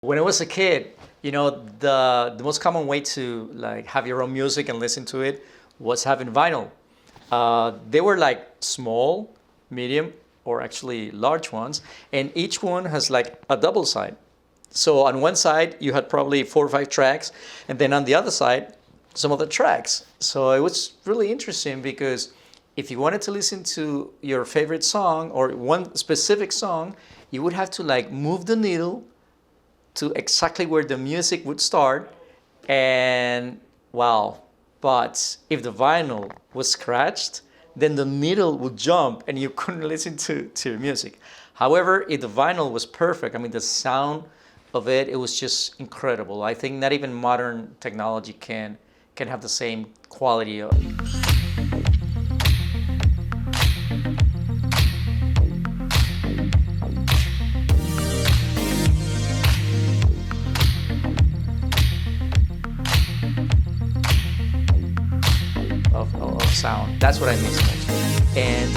When I was a kid, the most common way to like have your own music and listen to it was having vinyl. They were like small, medium, or actually large ones, and each one has like a double side. So on one side you had probably 4 or 5 tracks, and then on the other side some of the tracks. So it was really interesting because if you wanted to listen to your favorite song or one specific song, you would have to like move the needle to exactly where the music would start. And wow, but if the vinyl was scratched, then the needle would jump and you couldn't listen to your music. However, if the vinyl was perfect, I mean, the sound of it, it was just incredible. I think not even modern technology can have the same quality of sound. That's what I miss most. And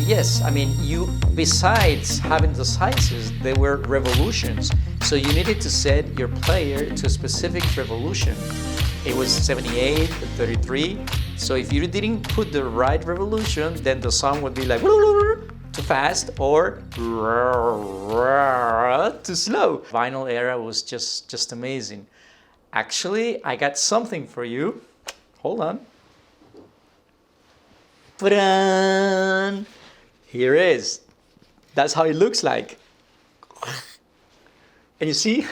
yes, I mean, you besides having the sizes, they were revolutions. So you needed to set your player to a specific revolution. It was 78, 33. So if you didn't put the right revolution, then the song would be like too fast or too slow. Vinyl era was just amazing. Actually, I got something for you. Hold on. Ta-da! Here it is. That's how it looks like. And you see,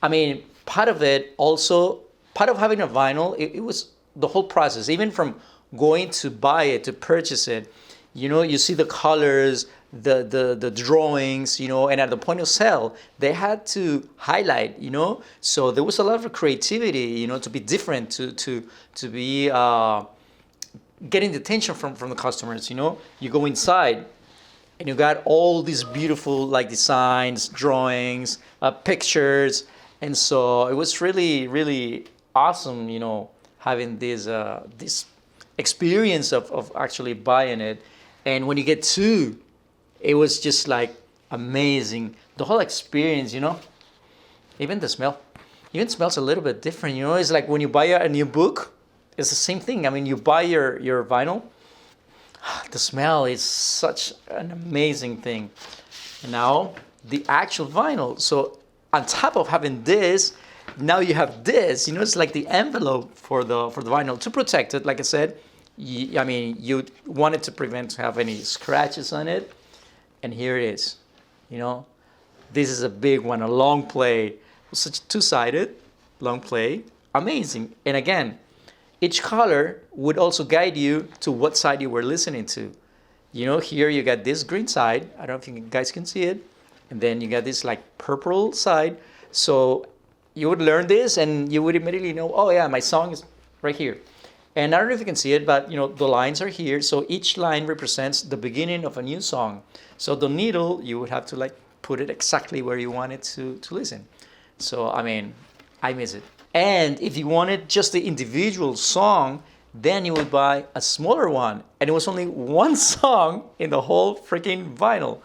I mean, part of it also, part of having a vinyl, it was the whole process, even from going to buy it, to purchase it. You see the colors, the drawings, and at the point of sale, they had to highlight, So there was a lot of creativity, to be different, to be getting the attention from the customers, You go inside and you got all these beautiful like designs, drawings, pictures. And so it was really, really awesome, having this experience of actually buying it. And when you get two, it was just like amazing. The whole experience, even the smell, even smells a little bit different. It's like when you buy a new book, it's the same thing. I mean, you buy your vinyl, the smell is such an amazing thing. And now the actual vinyl. So on top of having this, now you have this. It's like the envelope for the vinyl to protect it. Like I said, you wanted to prevent to have any scratches on it. And here it is. This is a big one, a long play, such two-sided long play, amazing. And again, each color would also guide you to what side you were listening to. Here you got this green side. I don't think you guys can see it. And then you got this like purple side. So you would learn this and you would immediately know, oh yeah, my song is right here. And I don't know if you can see it, but the lines are here. So each line represents the beginning of a new song. So the needle, you would have to like put it exactly where you wanted to listen. So, I mean, I miss it. And if you wanted just the individual song, then you would buy a smaller one. And it was only one song in the whole freaking vinyl.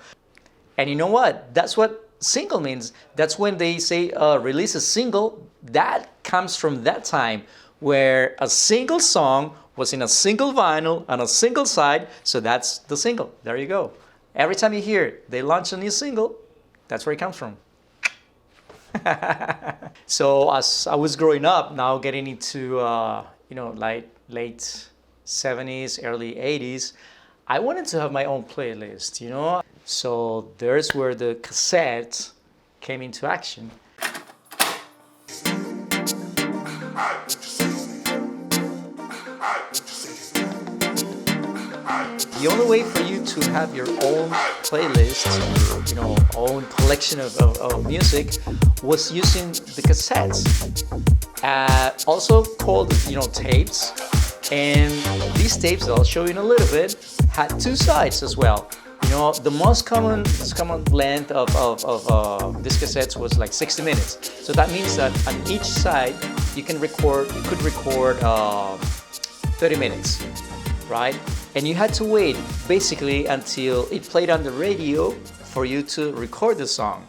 And you know what? That's what single means. That's when they say release a single. That comes from that time where a single song was in a single vinyl on a single side. So that's the single. There you go. Every time you hear they launch a new single, that's where it comes from. So as I was growing up, now getting into like late 70s, early 80s, I wanted to have my own playlist, So there's where the cassette came into action. The only way for you to have your own playlist, own collection of music, was using the cassettes, also called tapes. And these tapes, I'll show you in a little bit, had two sides as well. The most common length of these cassettes was like 60 minutes. So that means that on each side you could record 30 minutes, right? And you had to wait basically until it played on the radio for you to record the song.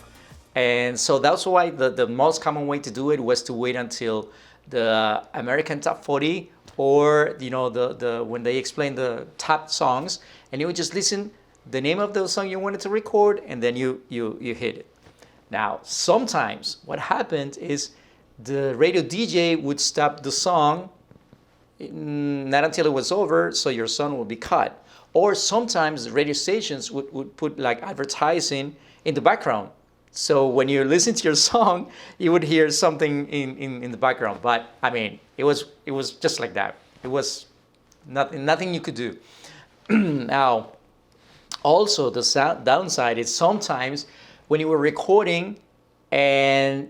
And so that's why the most common way to do it was to wait until the American Top 40, or the when they explain the top songs, and you would just listen the name of the song you wanted to record, and then you hit it. Now sometimes what happened is the radio DJ would stop the song, not until it was over, so your song would be cut. Or sometimes the radio stations would put like advertising in the background. So when you listen to your song, you would hear something in the background. But I mean, it was just like that. It was nothing you could do. Now, also the downside is sometimes when you were recording and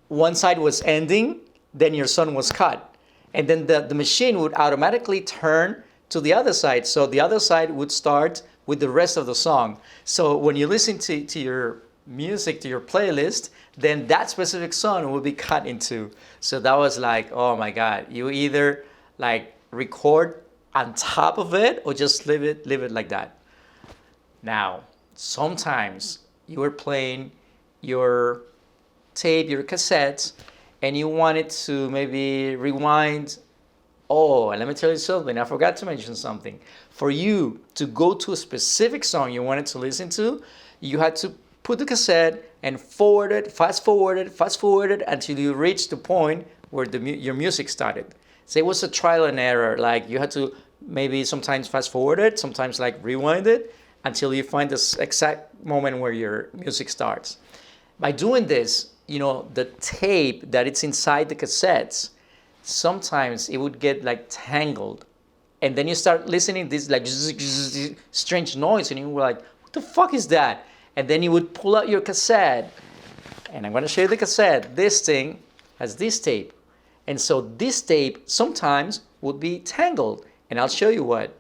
one side was ending, then your song was cut. And then the machine would automatically turn to the other side. So the other side would start with the rest of the song. So when you listen to your music, to your playlist, then that specific song will be cut into. So that was like, oh my God, you either like record on top of it or just leave it like that. Now, sometimes you were playing your tape, your cassettes, and you wanted to maybe rewind. Oh, and let me tell you something. I forgot to mention something. For you to go to a specific song you wanted to listen to, you had to put the cassette and fast forward it until you reach the point where your music started. So it was a trial and error. Like you had to maybe sometimes fast forward it, sometimes like rewind it until you find this exact moment where your music starts. By doing this, the tape that it's inside the cassettes, sometimes it would get like tangled, and then you start listening this like strange noise, and you were like, what the fuck is that? And then you would pull out your cassette, and I'm going to show you the cassette. This thing has this tape, and so this tape sometimes would be tangled, and I'll show you what.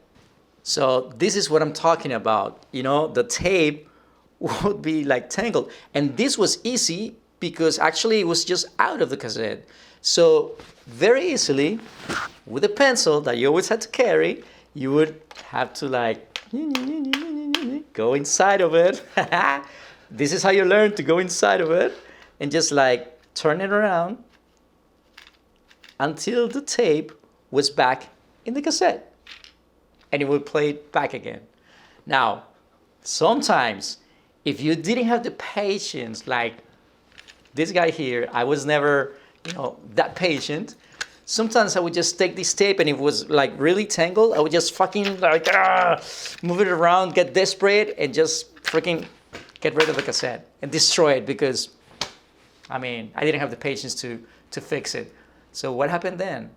So this is what I'm talking about. The tape would be like tangled, and this was easy because actually it was just out of the cassette. So very easily, with a pencil that you always had to carry, you would have to like go inside of it. This is how you learn to go inside of it, and just like turn it around until the tape was back in the cassette, and it would play it back again. Now, sometimes if you didn't have the patience, like this guy here, I was never that patient. Sometimes I would just take this tape, and if it was like really tangled, I would just fucking like move it around, get desperate, and just freaking get rid of the cassette and destroy it, because I didn't have the patience to fix it. So what happened then?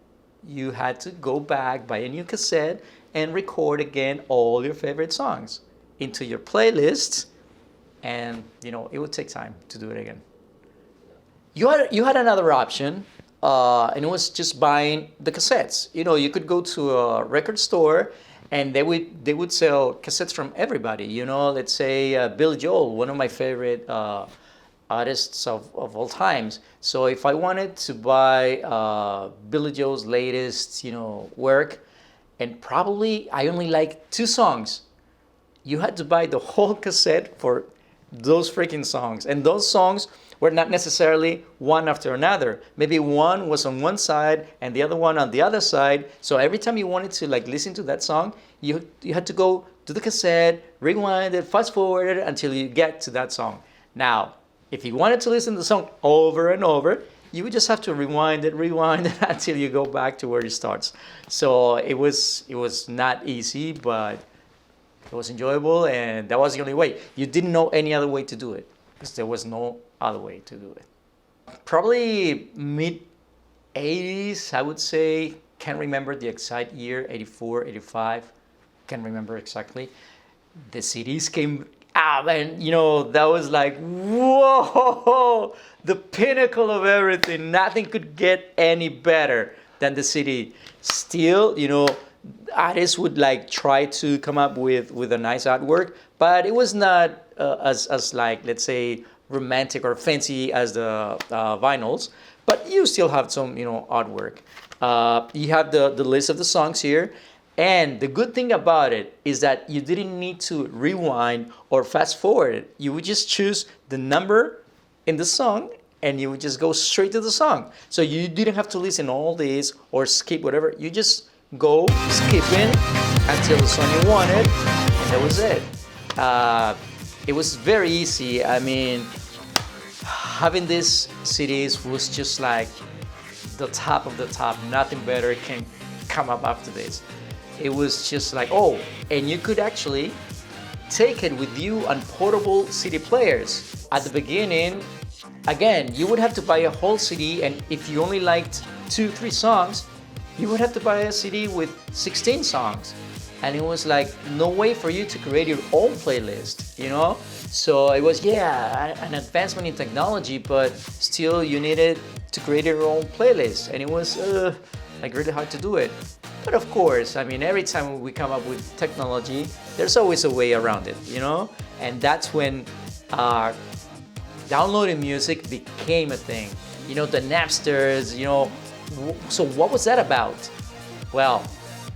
You had to go back, buy a new cassette, and record again all your favorite songs into your playlists, and it would take time to do it again. You had another option, and it was just buying the cassettes. You could go to a record store, and they would sell cassettes from everybody. Let's say Billy Joel, one of my favorite artists of all times. So if I wanted to buy Billy Joel's latest, work, and probably I only like 2 songs, you had to buy the whole cassette for those freaking songs, and those songs were not necessarily one after another. Maybe one was on one side and the other one on the other side. So every time you wanted to like listen to that song, you had to go to the cassette, rewind it, fast forward it until you get to that song. Now, if you wanted to listen to the song over and over, you would just have to rewind it until you go back to where it starts. So it was not easy, but it was enjoyable, and that was the only way. You didn't know any other way to do it, because there was no other way to do it. Probably mid 80s, I would say. Can't remember the exact year, 84, 85. Can't remember exactly. The CDs came out, and that was like, whoa, the pinnacle of everything. Nothing could get any better than the CD. Still, artists would like try to come up with a nice artwork, but it was not as like, let's say, romantic or fancy as the vinyls. But you still have some artwork. You have the list of the songs here, and the good thing about it is that you didn't need to rewind or fast forward it. You would just choose the number in the song and you would just go straight to the song. So you didn't have to listen all this or skip whatever. You just go skipping until the song you wanted, and that was it. It was very easy. I mean, having these CDs was just like the top of the top. Nothing better can come up after this. It was just like, oh, and you could actually take it with you on portable CD players. At the beginning, again, you would have to buy a whole CD, and if you only liked 2-3 songs, you would have to buy a CD with 16 songs. And it was like no way for you to create your own playlist, you know? So it was, yeah, an advancement in technology, but still you needed to create your own playlist. And it was like really hard to do it. But of course, I mean, every time we come up with technology, there's always a way around it, you know? And that's when downloading music became a thing. You know, the Napsters, you know. So what was that about? Well,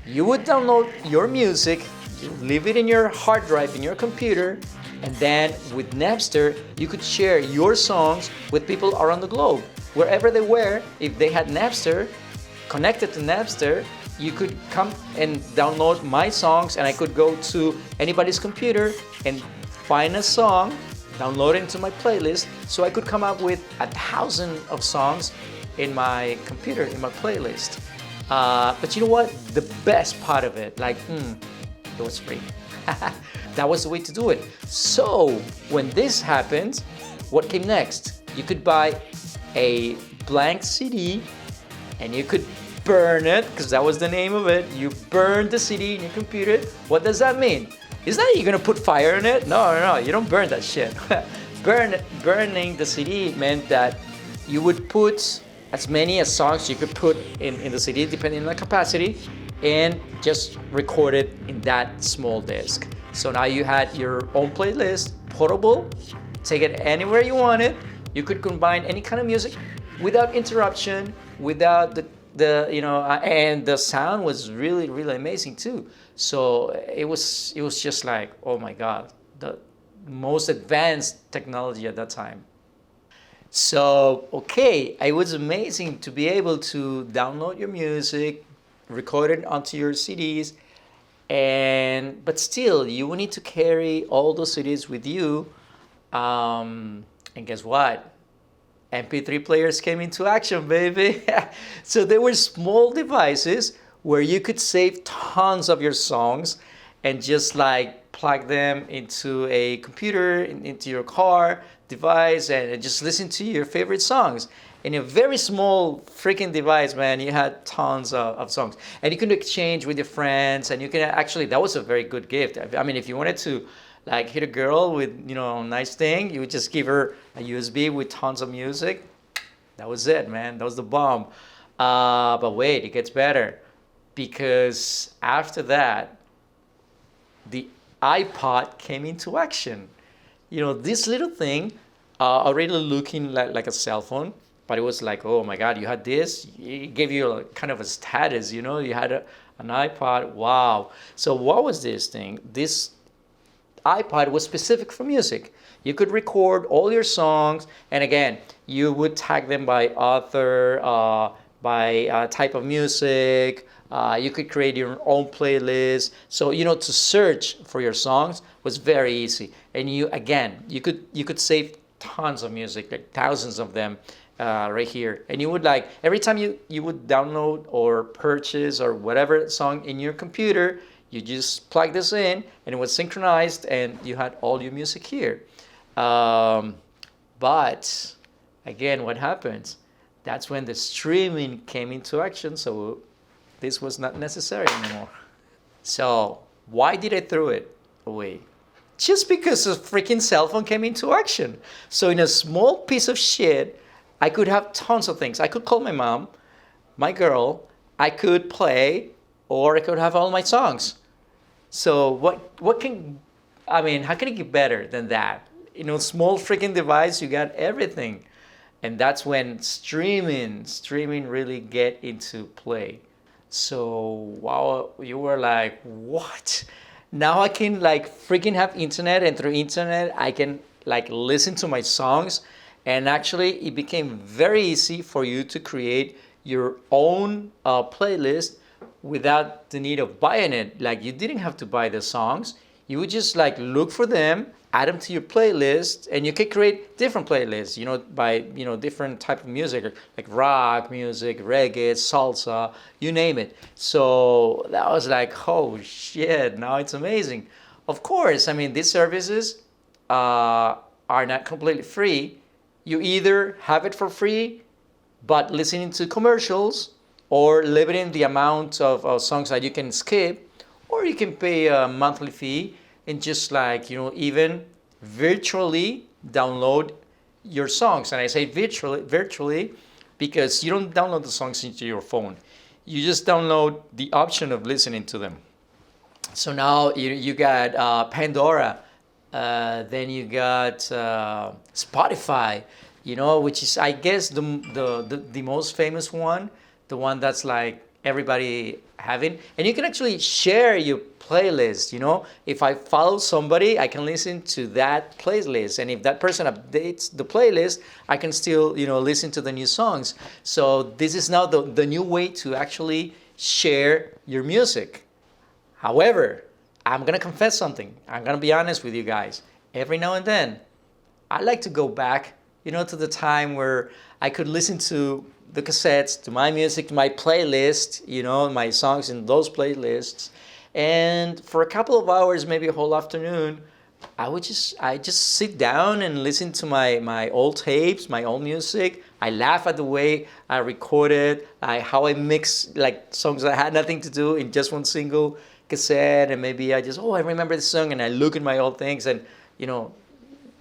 you would download your music, you leave it in your hard drive in your computer, and then with Napster, you could share your songs with people around the globe. Wherever they were, if they had Napster, connected to Napster, you could come and download my songs, and I could go to anybody's computer and find a song, download it into my playlist, so I could come up with 1,000 of songs in my computer, in my playlist. But you know what? The best part of it, like, it was free. That was the way to do it. So when this happened, what came next? You could buy a blank CD and you could burn it, because that was the name of it. You burn the CD in your computer. What does that mean? Is that you're gonna put fire in it? No, you don't burn that shit. Burning the CD meant that you would put as many as songs you could put in the CD, depending on the capacity, and just record it in that small disc. So now you had your own playlist, portable, take it anywhere you wanted. You could combine any kind of music without interruption, without the and the sound was really, really amazing too. So it was just like, oh my God, the most advanced technology at that time. So, okay, it was amazing to be able to download your music, record it onto your CDs, but still, you will need to carry all those CDs with you. And guess what? MP3 players came into action, baby. So there were small devices where you could save tons of your songs and just like plug them into a computer, into your car device, and just listen to your favorite songs. In a very small freaking device, man, you had tons of songs. And you could exchange with your friends, and you can actually, that was a very good gift. I mean, if you wanted to like hit a girl with, a nice thing, you would just give her a USB with tons of music. That was it, man. That was the bomb. But wait, it gets better. Because after that, the iPod came into action. This little thing, already looking like a cell phone, but it was like, oh my God, you had this. It gave you kind of a status, you had an iPod. Wow. So what was this thing? This iPod was specific for music. You could record all your songs, and again, you would tag them by author, by type of music. You could create your own playlist. So to search for your songs was very easy. And you could save tons of music, like thousands of them, right here. And you would every time you would download or purchase or whatever song in your computer, you just plug this in, and it was synchronized, and you had all your music here. But again, what happens? That's when the streaming came into action, so this was not necessary anymore. So why did I throw it away? Just because a freaking cell phone came into action. So in a small piece of shit, I could have tons of things. I could call my mom, my girl, I could play, or I could have all my songs. So how can it get better than that? Small freaking device, you got everything. And that's when streaming really get into play. So wow, you were like, what? Now I can freaking have internet, and through internet I can listen to my songs And actually, it became very easy for you to create your own playlist without the need of buying it. Like you didn't have to buy the songs. You would just like look for them, add them to your playlist, and you can create different playlists, by, different type of music, like rock music, reggae, salsa, you name it. So that was like, oh shit, now it's amazing. Of course, I mean, these services are not completely free. You either have it for free, but listening to commercials, or limiting the amount of songs that you can skip, or you can pay a monthly fee and just like, even virtually download your songs. And I say virtually because you don't download the songs into your phone. You just download the option of listening to them. So now you got Pandora, then you got Spotify, which is, I guess, the most famous one, the one that's like everybody having. And you can actually share your playlist. If I follow somebody, I can listen to that playlist, and if that person updates the playlist, I can still listen to the new songs. So this is now the new way to actually share your music. However, I'm going to confess something. I'm going to be honest with you guys. Every now and then, I like to go back, to the time where I could listen to the cassettes, to my music, to my playlist, my songs in those playlists. And for a couple of hours, maybe a whole afternoon, I just sit down and listen to my old tapes, my old music. I laugh at the way I recorded, how I mix like songs that had nothing to do in just one single cassette, and maybe I remember this song, and I look at my old things and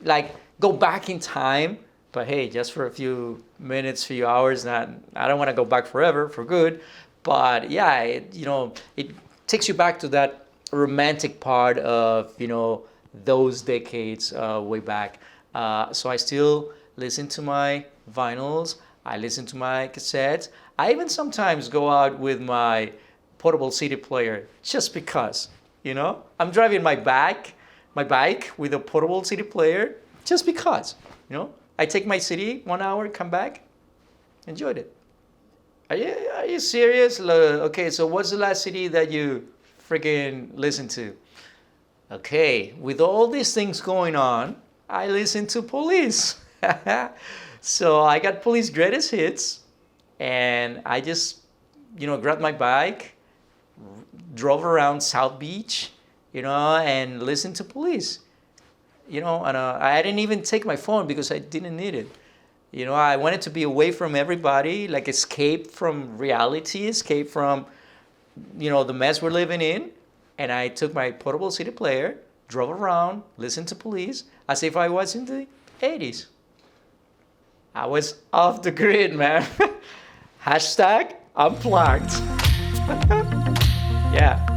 like go back in time. But hey, just for a few minutes, few hours. I don't want to go back forever for good. But yeah, it takes you back to that romantic part of those decades way back. So I still listen to my vinyls. I listen to my cassettes. I even sometimes go out with my portable CD player just because, I'm driving my bike with a portable CD player just because, I take my CD 1 hour, come back, enjoyed it. Are you serious? Okay, so what's the last CD that you freaking listened to? Okay, with all these things going on, I listen to Police. So I got Police greatest hits, and I just, grabbed my bike, drove around South Beach, and listened to Police. And I didn't even take my phone because I didn't need it. I wanted to be away from everybody, like escape from reality, escape from, the mess we're living in. And I took my portable CD player, drove around, listened to Police, as if I was in the 80s. I was off the grid, man. Hashtag unplugged. Yeah.